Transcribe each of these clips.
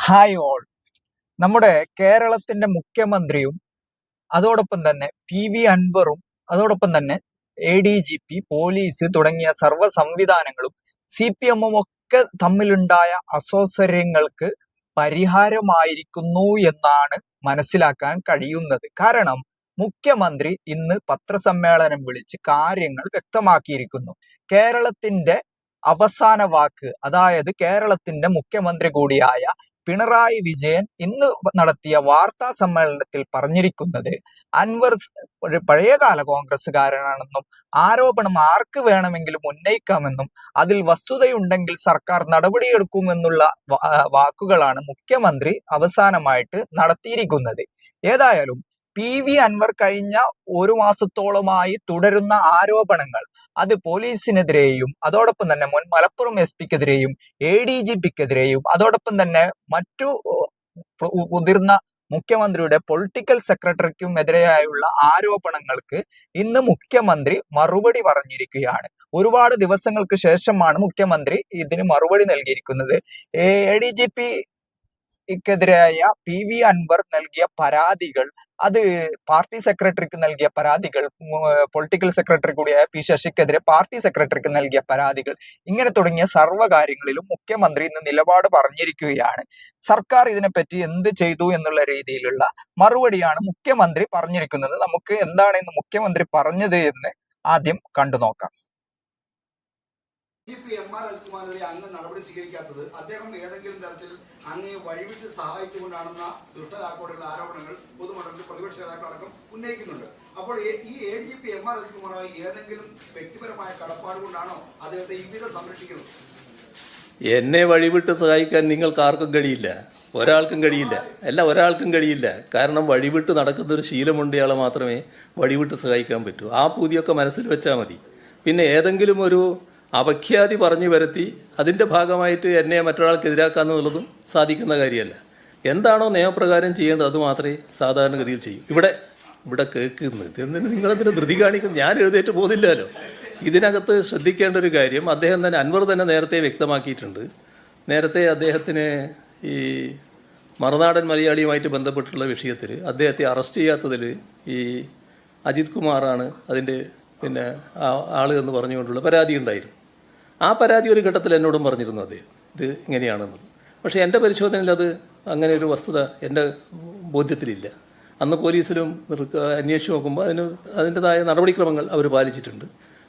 Hi all. നമ്മുടെ കേരളത്തിന്റെ മുഖ്യമന്ത്രിയും അതോടൊപ്പം തന്നെ പി അൻവറും അതോടൊപ്പം തന്നെ ADGP, പോലീസ് തുടങ്ങിയ സർവ്വ സംവിധാനങ്ങളും CPM-ഉം ഒക്കെ തമ്മിലുണ്ടായ അസ്വാരസ്യങ്ങൾക്ക് പരിഹാരമായിരിക്കുന്നു എന്നാണ് മനസ്സിലാക്കാൻ കഴിയുന്നത്. കാരണം മുഖ്യമന്ത്രി ഇന്ന് പത്രസമ്മേളനം വിളിച്ച് കാര്യങ്ങൾ വ്യക്തമാക്കിയിരിക്കുന്നു. കേരളത്തിന്റെ അവസാന വാക്ക്, അതായത് കേരളത്തിന്റെ മുഖ്യമന്ത്രി കൂടിയായ പിണറായി വിജയൻ ഇന്ന് നടത്തിയ വാർത്താ സമ്മേളനത്തിൽ പറഞ്ഞിരിക്കുന്നത് അൻവർ ഒരു പഴയകാല കോൺഗ്രസ്സുകാരനാണെന്നും ആരോപണം ആർക്ക് വേണമെങ്കിലും ഉന്നയിക്കാമെന്നും അതിൽ വസ്തുതയുണ്ടെങ്കിൽ സർക്കാർ നടപടിയെടുക്കുമെന്നുള്ള വാക്കുകളാണ് മുഖ്യമന്ത്രി അവസാനമായിട്ട് നടത്തിയിരിക്കുന്നത്. ഏതായാലും അൻവർ കഴിഞ്ഞ ഒരു മാസത്തോളമായി തുടരുന്ന ആരോപണങ്ങൾ അത് പോലീസിനെതിരെയും അതോടൊപ്പം തന്നെ മുൻ മലപ്പുറം SP-ക്കെതിരെയും ADGP-ക്കെതിരെയും അതോടൊപ്പം തന്നെ മറ്റു മുതിർന്ന മുഖ്യമന്ത്രിയുടെ പൊളിറ്റിക്കൽ സെക്രട്ടറിക്കും എതിരെയായുള്ള ആരോപണങ്ങൾക്ക് ഇന്ന് മുഖ്യമന്ത്രി മറുപടി പറഞ്ഞിരിക്കുകയാണ്. ഒരുപാട് ദിവസങ്ങൾക്ക് ശേഷമാണ് മുഖ്യമന്ത്രി ഇതിന് മറുപടി നൽകിയിരിക്കുന്നത്. ADGP-ക്കെതിരായ അൻവർ നൽകിയ പരാതികൾ, അത് പാർട്ടി സെക്രട്ടറിക്ക് നൽകിയ പരാതികൾ, പൊളിറ്റിക്കൽ സെക്രട്ടറി കൂടിയായ ശശിക്കെതിരെ പാർട്ടി സെക്രട്ടറിക്ക് നൽകിയ പരാതികൾ, ഇങ്ങനെ തുടങ്ങിയ സർവ്വ കാര്യങ്ങളിലും മുഖ്യമന്ത്രി ഇന്ന് നിലപാട് പറഞ്ഞിരിക്കുകയാണ്. സർക്കാർ ഇതിനെപ്പറ്റി എന്ത് ചെയ്തു എന്നുള്ള രീതിയിലുള്ള മറുപടിയാണ് മുഖ്യമന്ത്രി പറഞ്ഞിരിക്കുന്നത്. നമുക്ക് എന്താണ് ഇന്ന് മുഖ്യമന്ത്രി പറഞ്ഞത് എന്ന് ആദ്യം കണ്ടു നോക്കാം. MR അജിത്കുമാറിനെതിരെ അങ്ങ് നടപടി സ്വീകരിക്കാത്തത് അദ്ദേഹം ഏതെങ്കിലും തരത്തിൽ അങ്ങയെ വഴിവിട്ട് സഹായിച്ചുകൊണ്ടാണെന്ന ദുഷ്ടലാക്കോടുള്ള ആരോപണങ്ങൾ പൊതുമണ്ഡലത്തിൽ പ്രതിപക്ഷ നേതാക്കളടക്കം ഉന്നയിക്കുന്നുണ്ട്. അപ്പോൾ ഈ ADGP MR അജിത്കുമാറുമായി ഏതെങ്കിലും വ്യക്തിപരമായ കടപ്പാട് കൊണ്ടാണോ അദ്ദേഹത്തെ ഇவ்விധം സംരക്ഷിക്കുന്നത്? എന്നെ വഴിവിട്ട് സഹായിക്കാൻ നിങ്ങൾക്ക് ആർക്കും കഴിയില്ല, ഒരാൾക്കും കഴിയില്ല. കാരണം വഴിവിട്ട് നടക്കുന്ന ഒരു ശീലമുണ്ടയാളെ മാത്രമേ വഴിവിട്ട് സഹായിക്കാൻ പറ്റൂ. ആ പൂതിയൊക്കെ മനസ്സിൽ വെച്ചാൽ മതി. പിന്നെ ഏതെങ്കിലും ഒരു അപഖ്യാതി പറഞ്ഞു വരുത്തി അതിൻ്റെ ഭാഗമായിട്ട് എന്നെ മറ്റൊരാൾക്കെതിരാക്കാന്നുള്ളതും സാധിക്കുന്ന കാര്യമല്ല. എന്താണോ നിയമപ്രകാരം ചെയ്യേണ്ടത് അത് മാത്രമേ സാധാരണഗതിയിൽ ചെയ്യൂ. ഇവിടെ കേൾക്കുന്നത് എന്തിന് നിങ്ങളെന്തിനു ധൃതി കാണിക്കുന്നത്? ഞാൻ എഴുന്നേറ്റ് പോകുന്നില്ലല്ലോ. ഇതിനകത്ത് ശ്രദ്ധിക്കേണ്ട ഒരു കാര്യം, അദ്ദേഹം തന്നെ അൻവർ തന്നെ നേരത്തെ വ്യക്തമാക്കിയിട്ടുണ്ട്. നേരത്തെ അദ്ദേഹത്തിന് ഈ മറുനാടൻ മലയാളിയുമായിട്ട് ബന്ധപ്പെട്ടുള്ള വിഷയത്തിൽ അദ്ദേഹത്തെ അറസ്റ്റ് ചെയ്യാത്തതിൽ ഈ അജിത് കുമാറാണ് അതിൻ്റെ ആള് എന്ന് പറഞ്ഞുകൊണ്ടുള്ള പരാതി ഉണ്ടായിരുന്നു. ആ പരാതി ഒരു ഘട്ടത്തിൽ എന്നോടും പറഞ്ഞിരുന്നു അദ്ദേഹം ഇത് ഇങ്ങനെയാണെന്നത്. പക്ഷേ എൻ്റെ പരിശോധനയിൽ അത് അങ്ങനെ ഒരു വസ്തുത എൻ്റെ ബോധ്യത്തിലില്ല. അന്ന് പോലീസിലും അന്വേഷിച്ച് നോക്കുമ്പോൾ അതിൻ്റെതായ നടപടിക്രമങ്ങൾ അവർ പാലിച്ചിട്ടുണ്ട്.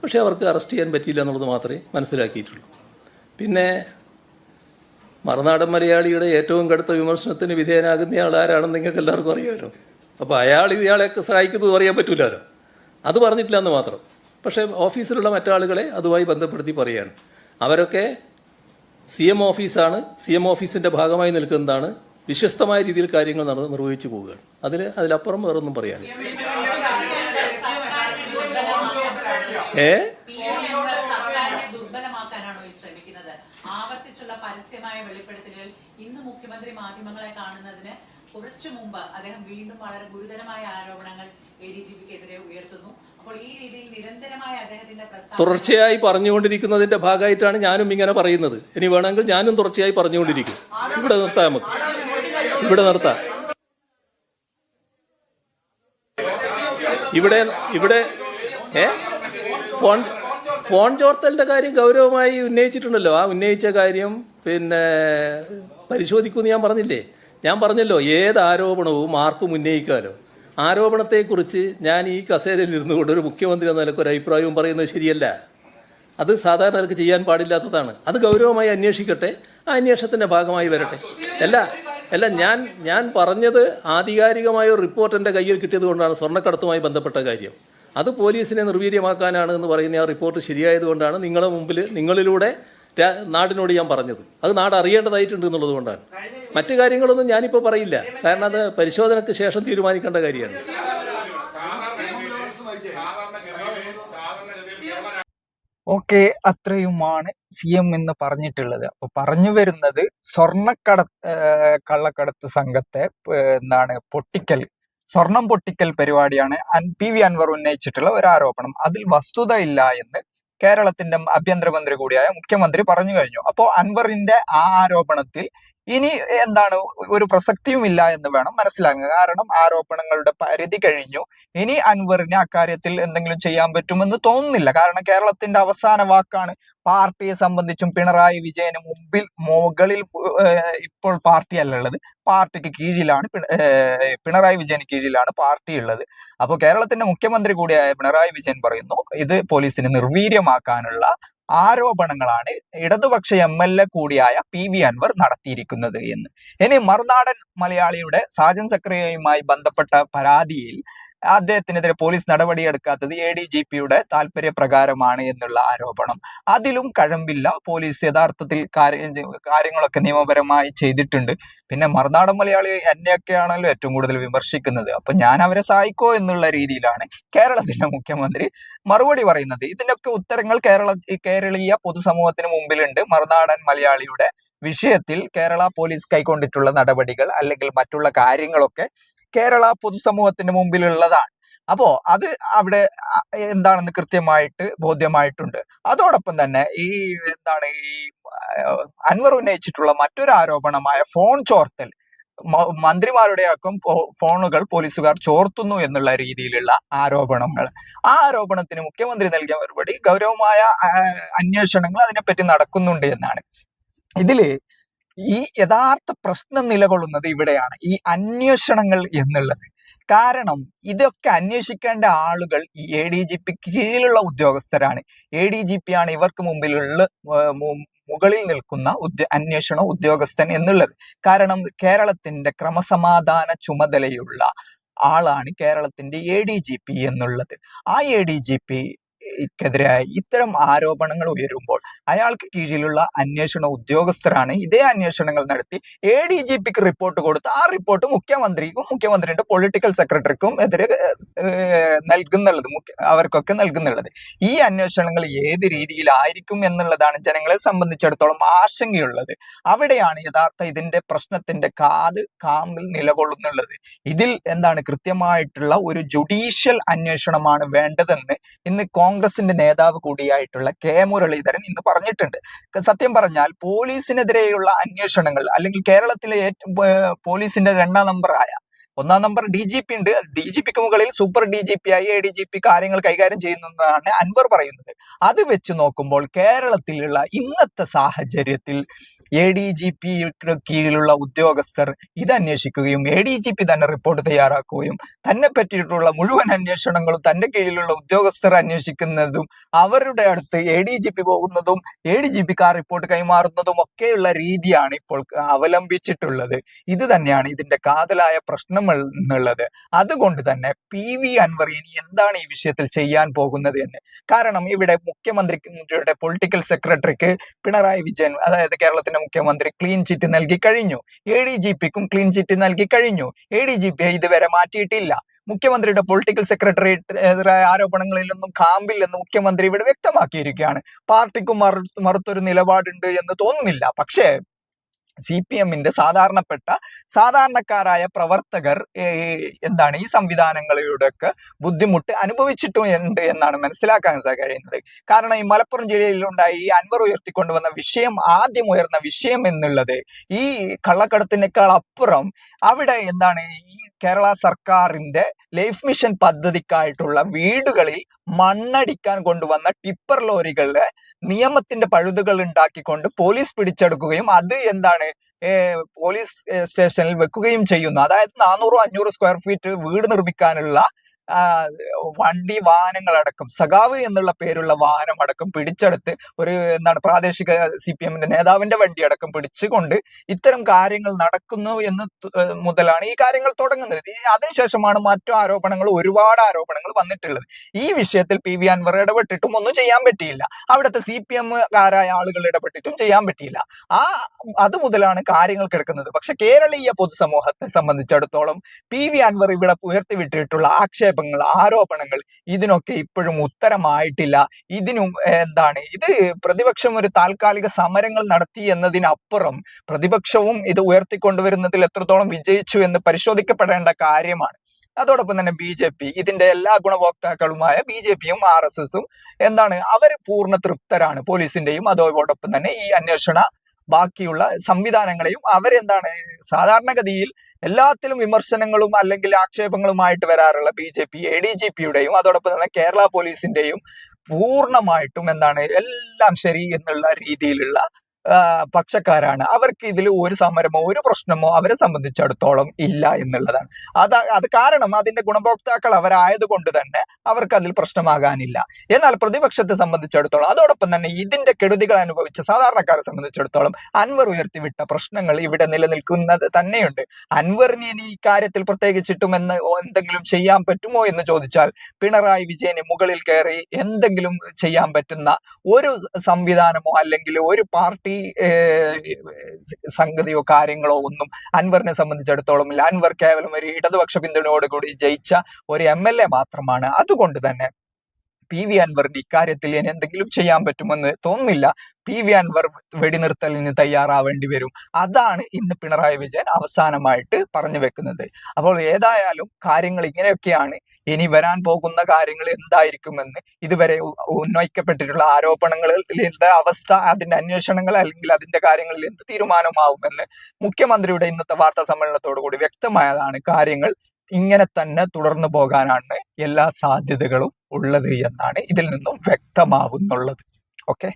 പക്ഷേ അവർക്ക് അറസ്റ്റ് ചെയ്യാൻ പറ്റിയില്ല എന്നുള്ളത് മാത്രമേ മനസ്സിലാക്കിയിട്ടുള്ളൂ. പിന്നെ മറുനാടൻ മലയാളിയുടെ ഏറ്റവും കടുത്ത വിമർശനത്തിന് വിധേയനാകുന്നയാൾ ആരാണെന്ന് നിങ്ങൾക്ക് എല്ലാവർക്കും അറിയാമല്ലോ. അപ്പോൾ ഇയാളെയൊക്കെ സഹായിക്കുന്നത് പറയാൻ പറ്റില്ലല്ലോ. അത് പറഞ്ഞിട്ടില്ല എന്ന് മാത്രം. പക്ഷേ ഓഫീസിലുള്ള മറ്റാളുകളെ അതുമായി ബന്ധപ്പെടുത്തി പറയുകയാണ്. അവരൊക്കെ CM ഓഫീസാണ്, CM ഓഫീസിൻ്റെ ഭാഗമായി നിൽക്കുന്നതാണ്, വിശ്വസ്തമായ രീതിയിൽ കാര്യങ്ങൾ നിർവഹിച്ചു പോവുകയാണ്. അതിലപ്പുറം വേറൊന്നും പറയാനില്ല. ആവർത്തിച്ചുള്ള പരസ്യമായ വെളിപ്പെടുത്തലുകൾ ഇന്ന് മുഖ്യമന്ത്രി മാധ്യമങ്ങളെ കാണുന്നതിന് കുറച്ചു മുമ്പ് അദ്ദേഹം വീണ്ടും വളരെ ഗുരുതരമായ ആരോപണങ്ങൾ ADGP-ക്കെതിരെ ഉയർത്തുന്നു. അപ്പോൾ ഈ രീതിയിൽ നിരന്തരമായ അദ്ദേഹത്തിന്റെ തുടർച്ചയായി പറഞ്ഞുകൊണ്ടിരിക്കുന്നതിന്റെ ഭാഗമായിട്ടാണ് ഞാനും ഇങ്ങനെ പറയുന്നത്. ഇനി വേണമെങ്കിൽ ഞാനും തുടർച്ചയായി പറഞ്ഞുകൊണ്ടിരിക്കും. ഇവിടെ നിർത്താം, നമുക്ക് ഇവിടെ നിർത്താം. ഇവിടെ ഫോൺ ചോർത്തലിന്റെ കാര്യം ഗൗരവമായി ഉന്നയിച്ചിട്ടുണ്ടല്ലോ. ആ ഉന്നയിച്ച കാര്യം പരിശോധിക്കുമെന്ന് ഞാൻ പറഞ്ഞില്ലേ? ഞാൻ പറഞ്ഞല്ലോ, ഏത് ആരോപണവും ആർക്കും ഉന്നയിക്കാമല്ലോ. ആരോപണത്തെക്കുറിച്ച് ഞാൻ ഈ കസേരയിൽ ഇരുന്നു കൊണ്ട് ഒരു മുഖ്യമന്ത്രി എന്ന നിലയ്ക്ക് ഒരു അഭിപ്രായവും പറയുന്നത് ശരിയല്ല. അത് സാധാരണ നിലയ്ക്ക് ചെയ്യാൻ പാടില്ലാത്തതാണ്. അത് ഗൗരവമായി അന്വേഷിക്കട്ടെ, ആ അന്വേഷണത്തിൻ്റെ ഭാഗമായി വരട്ടെ. അല്ല ഞാൻ പറഞ്ഞത് ആധികാരികമായ ഒരു റിപ്പോർട്ട് എൻ്റെ കയ്യിൽ കിട്ടിയത് കൊണ്ടാണ്. സ്വർണ്ണക്കടത്തുമായി ബന്ധപ്പെട്ട കാര്യം അത് പോലീസിനെ നിർവീര്യമാക്കാനാണ് എന്ന് പറയുന്ന ആ റിപ്പോർട്ട് ശരിയായതുകൊണ്ടാണ് നിങ്ങളുടെ മുമ്പിൽ നിങ്ങളിലൂടെ നാടിനോട് ഞാൻ പറഞ്ഞത്. അത് നാട് അറിയേണ്ടതായിട്ടുണ്ട് എന്നുള്ളത് കൊണ്ടാണ്. മറ്റു കാര്യങ്ങളൊന്നും ഞാനിപ്പോൾ പറയില്ല, കാരണം അത് പരിശോധനയ്ക്ക് ശേഷം തീരുമാനിക്കേണ്ട കാര്യമാണ്. ഓക്കെ, അത്രയുമാണ് CM എന്ന് പറഞ്ഞിട്ടുള്ളത്. അപ്പൊ പറഞ്ഞു വരുന്നത് കള്ളക്കടത്ത് സംഘത്തെ സ്വർണം പൊട്ടിക്കൽ പരിപാടിയാണ് അൻവർ ഉന്നയിച്ചിട്ടുള്ള ഒരു ആരോപണം. അതിൽ വസ്തുതയില്ല എന്ന് കേരളത്തിന്റെ ആഭ്യന്തരമന്ത്രി കൂടിയായ മുഖ്യമന്ത്രി പറഞ്ഞു കഴിഞ്ഞു. അപ്പോൾ അൻവറിന്റെ ആ ആരോപണത്തിൽ ഇനി എന്താണ് ഒരു പ്രസക്തിയുമില്ല എന്ന് വേണം മനസ്സിലാക്കുക. കാരണം ആരോപണങ്ങളുടെ പരിധി കഴിഞ്ഞു. ഇനി അൻവറിന് അക്കാര്യത്തിൽ എന്തെങ്കിലും ചെയ്യാൻ പറ്റുമെന്ന് തോന്നുന്നില്ല. കാരണം കേരളത്തിന്റെ അവസാന വാക്കാണ്. പാർട്ടിയെ സംബന്ധിച്ചും പിണറായി വിജയന് മുകളിൽ ഇപ്പോൾ പാർട്ടി അല്ല ഉള്ളത്, പാർട്ടിക്ക് കീഴിലാണ് പിണറായി വിജയന് കീഴിലാണ് പാർട്ടി ഉള്ളത്. അപ്പോൾ കേരളത്തിന്റെ മുഖ്യമന്ത്രി കൂടിയായ പിണറായി വിജയൻ പറയുന്നു ഇത് പോലീസിനെ നിർവീര്യമാക്കാനുള്ള ആരോപണങ്ങളാണ് ഇടതുപക്ഷ MLA കൂടിയായ PV അൻവർ നടത്തിയിരിക്കുന്നത് എന്ന്. ഇനി മറുനാടൻ മലയാളിയുടെ സാജൻ സക്രിയയുമായി ബന്ധപ്പെട്ട പരാതിയിൽ അദ്ദേഹത്തിനെതിരെ പോലീസ് നടപടിയെടുക്കാത്തത് ADGPയുടെ താല്പര്യപ്രകാരമാണ് എന്നുള്ള ആരോപണം. അതിലും കഴമ്പില്ല. പോലീസ് യഥാർത്ഥത്തിൽ കാര്യങ്ങളൊക്കെ നിയമപരമായി ചെയ്തിട്ടുണ്ട്. പിന്നെ മറുനാടൻ മലയാളി എന്നെയൊക്കെയാണല്ലോ ഏറ്റവും കൂടുതൽ വിമർശിക്കുന്നത്. അപ്പൊ ഞാൻ അവരെ സഹായിക്കോ എന്നുള്ള രീതിയിലാണ് കേരളത്തിന്റെ മുഖ്യമന്ത്രി മറുപടി പറയുന്നത്. ഇതിനൊക്കെ ഉത്തരങ്ങൾ കേരളീയ പൊതുസമൂഹത്തിന് മുമ്പിലുണ്ട്. മറുനാടൻ മലയാളിയുടെ വിഷയത്തിൽ കേരള പോലീസ് കൈക്കൊണ്ടിട്ടുള്ള നടപടികൾ അല്ലെങ്കിൽ മറ്റുള്ള കാര്യങ്ങളൊക്കെ കേരള പൊതുസമൂഹത്തിന് മുമ്പിലുള്ളതാണ്. അപ്പോ അത് അവിടെ എന്താണെന്ന് കൃത്യമായിട്ട് ബോധ്യമായിട്ടുണ്ട്. അതോടൊപ്പം തന്നെ ഈ അൻവർ ഉന്നയിച്ചിട്ടുള്ള മറ്റൊരു ആരോപണമായ ഫോൺ ചോർത്തൽ, മന്ത്രിമാരുടെ അടക്കം ഫോണുകൾ പോലീസുകാർ ചോർത്തുന്നു എന്നുള്ള രീതിയിലുള്ള ആരോപണങ്ങൾ. ആ ആരോപണത്തിന് മുഖ്യമന്ത്രി നൽകിയ മറുപടി ഗൗരവമായ അന്വേഷണങ്ങൾ അതിനെപ്പറ്റി നടക്കുന്നുണ്ട് എന്നാണ്. ഇതില് ഈ യഥാർത്ഥ പ്രശ്നം നിലകൊള്ളുന്നത് ഇവിടെയാണ്, ഈ അന്വേഷണങ്ങൾ എന്നുള്ളത്. കാരണം ഇതൊക്കെ അന്വേഷിക്കേണ്ട ആളുകൾ ഈ ADGP കീഴിലുള്ള ഉദ്യോഗസ്ഥരാണ്. ADGP ആണ് ഇവർക്ക് മുകളിൽ നിൽക്കുന്ന അന്വേഷണ ഉദ്യോഗസ്ഥൻ എന്നുള്ളത്. കാരണം കേരളത്തിന്റെ ക്രമസമാധാന ചുമതലയുള്ള ആളാണ് കേരളത്തിന്റെ ADGP എന്നുള്ളത്. ആ ADGPക്കെതിരായി ഇത്തരം ആരോപണങ്ങൾ ഉയരുമ്പോൾ അയാൾക്ക് കീഴിലുള്ള അന്വേഷണ ഉദ്യോഗസ്ഥരാണ് ഇതേ അന്വേഷണങ്ങൾ നടത്തി ADGPക്ക് റിപ്പോർട്ട് കൊടുത്ത് ആ റിപ്പോർട്ട് മുഖ്യമന്ത്രിക്കും മുഖ്യമന്ത്രിയുടെ പൊളിറ്റിക്കൽ സെക്രട്ടറിക്കും എതിരെ അവർക്കൊക്കെ നൽകുന്നുള്ളത്. ഈ അന്വേഷണങ്ങൾ ഏത് രീതിയിലായിരിക്കും എന്നുള്ളതാണ് ജനങ്ങളെ സംബന്ധിച്ചിടത്തോളം ആശങ്കയുള്ളത്. അവിടെയാണ് ഇതിന്റെ പ്രശ്നത്തിന്റെ കാമ്പിൽ നിലകൊള്ളുന്നുള്ളത്. ഇതിൽ കൃത്യമായിട്ടുള്ള ഒരു ജുഡീഷ്യൽ അന്വേഷണമാണ് വേണ്ടതെന്ന് ഇന്ന് കോൺഗ്രസിന്റെ നേതാവ് കൂടിയായിട്ടുള്ള K മുരളീധരൻ ഇന്ന് പറഞ്ഞിട്ടുണ്ട്. സത്യം പറഞ്ഞാൽ പോലീസിനെതിരെയുള്ള അന്വേഷണങ്ങൾ അല്ലെങ്കിൽ കേരളത്തിലെ പോലീസിന്റെ ഒന്നാം നമ്പർ DGP ഉണ്ട്. DGPക്ക് മുകളിൽ സൂപ്പർ DGP ആയി ADGP കാര്യങ്ങൾ കൈകാര്യം ചെയ്യുന്നതാണ് അൻവർ പറയുന്നത്. അത് വെച്ച് നോക്കുമ്പോൾ കേരളത്തിലുള്ള ഇന്നത്തെ സാഹചര്യത്തിൽ ADGP കീഴിലുള്ള ഉദ്യോഗസ്ഥർ ഇത് അന്വേഷിക്കുകയും ADGP തന്നെ റിപ്പോർട്ട് തയ്യാറാക്കുകയും തന്നെ പറ്റിയിട്ടുള്ള മുഴുവൻ അന്വേഷണങ്ങളും തന്റെ കീഴിലുള്ള ഉദ്യോഗസ്ഥർ അന്വേഷിക്കുന്നതും അവരുടെ അടുത്ത് ADGP പോകുന്നതും ADGPക്ക് ആ റിപ്പോർട്ട് കൈമാറുന്നതും ഒക്കെയുള്ള രീതിയാണ് ഇപ്പോൾ അവലംബിച്ചിട്ടുള്ളത്. ഇത് തന്നെയാണ് ഇതിന്റെ കാതലായ പ്രശ്നം എന്നുള്ളത്. അതുകൊണ്ട് തന്നെ PV അൻവർ ഇനി എന്താണ് ഈ വിഷയത്തിൽ ചെയ്യാൻ പോകുന്നത് എന്ന്. കാരണം ഇവിടെ മുഖ്യമന്ത്രിയുടെ പൊളിറ്റിക്കൽ സെക്രട്ടറിക്ക് പിണറായി വിജയൻ, അതായത് കേരളത്തിന്റെ മുഖ്യമന്ത്രി, ക്ലീൻ ചിറ്റ് നൽകി കഴിഞ്ഞു. ADGPക്കും ക്ലീൻ ചിറ്റ് നൽകി കഴിഞ്ഞു. ADGP ഇതുവരെ മാറ്റിയിട്ടില്ല. മുഖ്യമന്ത്രിയുടെ പൊളിറ്റിക്കൽ സെക്രട്ടറിയുടെ ആരോപണങ്ങളിലൊന്നും കാമ്പില്ലെന്ന് മുഖ്യമന്ത്രി ഇവിടെ വ്യക്തമാക്കിയിരിക്കുകയാണ്. പാർട്ടിക്കും മറുത്തൊരു നിലപാടുണ്ട് എന്ന് തോന്നുന്നില്ല. പക്ഷേ CPMന്റെ സാധാരണക്കാരായ പ്രവർത്തകർ ഈ സംവിധാനങ്ങളുടെയൊക്കെ ബുദ്ധിമുട്ട് അനുഭവിച്ചിട്ടുണ്ട് എന്നാണ് മനസ്സിലാക്കാൻ കഴിയുന്നത്. കാരണം ഈ മലപ്പുറം ജില്ലയിലുണ്ടായി ഈ അൻവർ ഉയർത്തിക്കൊണ്ടുവന്ന ആദ്യം ഉയർന്ന വിഷയം എന്നുള്ളത് ഈ കള്ളക്കടത്തിനേക്കാൾ അപ്പുറം അവിടെ ഈ കേരള സർക്കാരിന്റെ ലൈഫ് മിഷൻ പദ്ധതിക്കായിട്ടുള്ള വീടുകളിൽ മണ്ണടിക്കാൻ കൊണ്ടുവന്ന ടിപ്പർ ലോറികളുടെ നിയമത്തിന്റെ പഴുതുകൾ ഉണ്ടാക്കിക്കൊണ്ട് പോലീസ് പിടിച്ചെടുക്കുകയും അത് പോലീസ് സ്റ്റേഷനിൽ വെക്കുകയും ചെയ്യുന്നു. അതായത് 400-500 സ്ക്വയർ ഫീറ്റ് വീട് നിർമ്മിക്കാനുള്ള വാഹനങ്ങളടക്കം, സഖാവ് എന്നുള്ള പേരുള്ള വാഹനം അടക്കം പിടിച്ചെടുത്ത് ഒരു പ്രാദേശിക CPMന്റെ നേതാവിന്റെ വണ്ടി അടക്കം പിടിച്ചുകൊണ്ട് ഇത്തരം കാര്യങ്ങൾ നടക്കുന്നു എന്ന് മുതലാണ് ഈ കാര്യങ്ങൾ തുടങ്ങുന്നത്. അതിനുശേഷമാണ് ഒരുപാട് ആരോപണങ്ങൾ വന്നിട്ടുള്ളത്. ഈ വിഷയത്തിൽ PV അൻവർ ഇടപെട്ടിട്ടും ഒന്നും ചെയ്യാൻ പറ്റിയില്ല. അവിടുത്തെ CPMകാരായ ആളുകൾ ഇടപെട്ടിട്ടും ചെയ്യാൻ പറ്റിയില്ല. അത് മുതലാണ് കാര്യങ്ങൾ കിടക്കുന്നത്. പക്ഷെ കേരളീയ പൊതുസമൂഹത്തെ സംബന്ധിച്ചിടത്തോളം PV അൻവർ ഇവിടെ ഉയർത്തിവിട്ടിട്ടുള്ള ആരോപണങ്ങൾ ഇതിനൊക്കെ ഇപ്പോഴും ഉത്തരമായിട്ടില്ല. ഇത് പ്രതിപക്ഷം ഒരു താൽക്കാലിക സമരങ്ങൾ നടത്തി എന്നതിനപ്പുറം പ്രതിപക്ഷവും ഇത് ഉയർത്തിക്കൊണ്ടുവരുന്നതിൽ എത്രത്തോളം വിജയിച്ചു എന്ന് പരിശോധിക്കപ്പെടേണ്ട കാര്യമാണ്. അതോടൊപ്പം തന്നെ BJP, ഇതിന്റെ എല്ലാ ഗുണഭോക്താക്കളുമായ BJPയും RSSും അവർ പൂർണ്ണ തൃപ്തരാണ് പോലീസിന്റെയും അതോടൊപ്പം തന്നെ ഈ അന്വേഷണ ബാക്കിയുള്ള സംവിധാനങ്ങളെയും അവരെന്താണ് സാധാരണഗതിയിൽ എല്ലാത്തിലും വിമർശനങ്ങളും അല്ലെങ്കിൽ ആക്ഷേപങ്ങളുമായിട്ട് വരാറുള്ള BJP ADGPയുടെയും അതോടൊപ്പം തന്നെ കേരള പോലീസിന്റെയും പൂർണ്ണമായിട്ടും എന്താണ് എല്ലാം ശരി എന്നുള്ള രീതിയിലുള്ള പക്ഷക്കാരാണ്. അവർക്ക് ഇതിൽ ഒരു സമരമോ ഒരു പ്രശ്നമോ അവരെ സംബന്ധിച്ചിടത്തോളം ഇല്ല എന്നുള്ളതാണ്. അത് കാരണം അതിന്റെ ഗുണഭോക്താക്കൾ അവരായതുകൊണ്ട് തന്നെ അവർക്ക് അതിൽ പ്രശ്നമാകാനില്ല. എന്നാൽ പ്രതിപക്ഷത്തെ സംബന്ധിച്ചിടത്തോളം അതോടൊപ്പം തന്നെ ഇതിന്റെ കെടുതികൾ അനുഭവിച്ച സാധാരണക്കാരെ സംബന്ധിച്ചിടത്തോളം അൻവർ ഉയർത്തിവിട്ട പ്രശ്നങ്ങൾ ഇവിടെ നിലനിൽക്കുന്നത് തന്നെയുണ്ട്. അൻവറിന് ഇനി ഇക്കാര്യത്തിൽ പ്രത്യേകിച്ചിട്ടും എന്തെങ്കിലും ചെയ്യാൻ പറ്റുമോ എന്ന് ചോദിച്ചാൽ പിണറായി വിജയന് മുകളിൽ കയറി എന്തെങ്കിലും ചെയ്യാൻ പറ്റുന്ന ഒരു സംവിധാനമോ അല്ലെങ്കിൽ ഒരു പാർട്ടി സംഗതിയോ കാര്യങ്ങളോ ഒന്നും അൻവറിനെ സംബന്ധിച്ചിടത്തോളം ഇല്ല. അൻവർ കേവലം ഒരു ഇടതുപക്ഷ പിന്തുണയോടുകൂടി ജയിച്ച ഒരു MLA മാത്രമാണ്. അതുകൊണ്ട് തന്നെ PV അൻവറിന്റെ ഇക്കാര്യത്തിൽ ഇനി എന്തെങ്കിലും ചെയ്യാൻ പറ്റുമെന്ന് തോന്നുന്നില്ല. PV അൻവർ വെടിനിർത്തലിന് തയ്യാറാവേണ്ടി വരും. അതാണ് ഇന്ന് പിണറായി വിജയൻ അവസാനമായിട്ട് പറഞ്ഞു വെക്കുന്നത്. അപ്പോൾ ഏതായാലും കാര്യങ്ങൾ ഇങ്ങനെയൊക്കെയാണ്. ഇനി വരാൻ പോകുന്ന കാര്യങ്ങൾ എന്തായിരിക്കുമെന്ന് ഇതുവരെ ഉന്നയിക്കപ്പെട്ടിട്ടുള്ള ആരോപണങ്ങളുടെ അവസ്ഥ, അതിന്റെ അന്വേഷണങ്ങൾ അല്ലെങ്കിൽ അതിന്റെ കാര്യങ്ങളിൽ എന്ത് തീരുമാനമാവുമെന്ന് മുഖ്യമന്ത്രിയുടെ ഇന്നത്തെ വാർത്താ സമ്മേളനത്തോടു കൂടി വ്യക്തമായതാണ്. കാര്യങ്ങൾ ഇങ്ങനെ തന്നെ തുടർന്നു പോകാനാണ് എല്ലാ സാധ്യതകളും ഉള്ളത് എന്നാണ് ഇതിൽ നിന്നും വ്യക്തമാവുന്നുള്ളത്. ഓക്കെ.